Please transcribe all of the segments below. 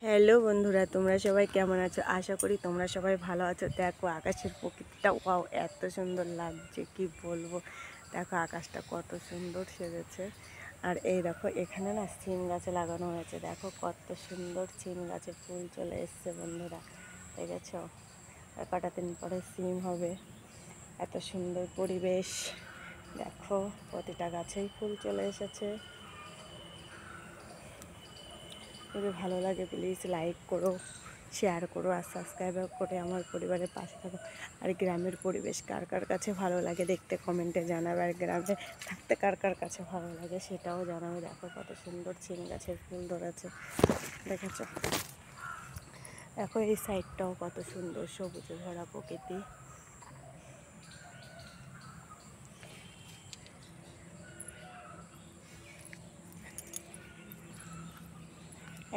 Hello বন্ধুরা, তোমরা সবাই কেমন আছো? আশা করি তোমরা সবাই ভালো আছো। দেখো আকাশের প্রকৃতিটা, ওয়াও, এত সুন্দর লাগছে কি বলবো। দেখো আকাশটা কত সুন্দর সেজেছে। আর এই দেখো এখানে না সিম গাছে লাগানো হয়েছে। দেখো কত সুন্দর সিম গাছে ফুল চলে এসছে বন্ধুরা, দেখেছো? আর কটা দিন পরে সিম হবে। এত সুন্দর পরিবেশ, দেখো প্রতিটা গাছেই ফুল চলে এসেছে। যদি ভালো লাগে প্লিজ লাইক করো, শেয়ার করো আর সাবস্ক্রাইব করে আমার পরিবারের পাশে থাকো। আর গ্রামের পরিবেশ কার কার কাছে ভালো লাগে দেখতে কমেন্টে জানাবে। আর গ্রামে থাকতে কার কার কাছে ভালো লাগে সেটাও জানাবে। দেখো কত সুন্দর সিম গাছের ফুল ধরেছে, দেখেছো? দেখো এই সাইডটাও কত সুন্দর সবুজে ভরা প্রকৃতি।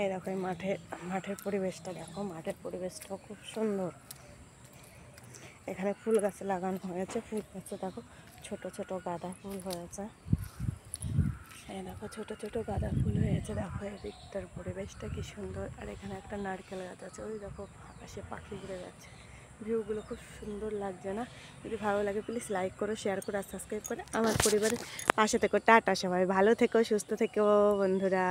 এই দেখো এই মাঠের পরিবেশটা, দেখো মাঠের পরিবেশটাও খুব সুন্দর। এখানে ফুল গাছ লাগানো হয়েছে, ফুল গাছে দেখো ছোট ছোট গাঁদা ফুল হয়েছে। এই দেখো ছোট ছোট গাঁদা ফুল হয়েছে। দেখো এই দিকটার পরিবেশটা কি সুন্দর। আর এখানে একটা নারকেল গাছ আছে, ওই দেখো আকাশে পাখি ঘুরে যাচ্ছে। ভিউগুলো খুব সুন্দর লাগছে না? যদি ভালো লাগে প্লিজ লাইক করো, শেয়ার করো আর সাবস্ক্রাইব করে আমার পরিবারের পাশে থেকো। টাটা, সবাই ভালো থেকো, সুস্থ থেকো বন্ধুরা।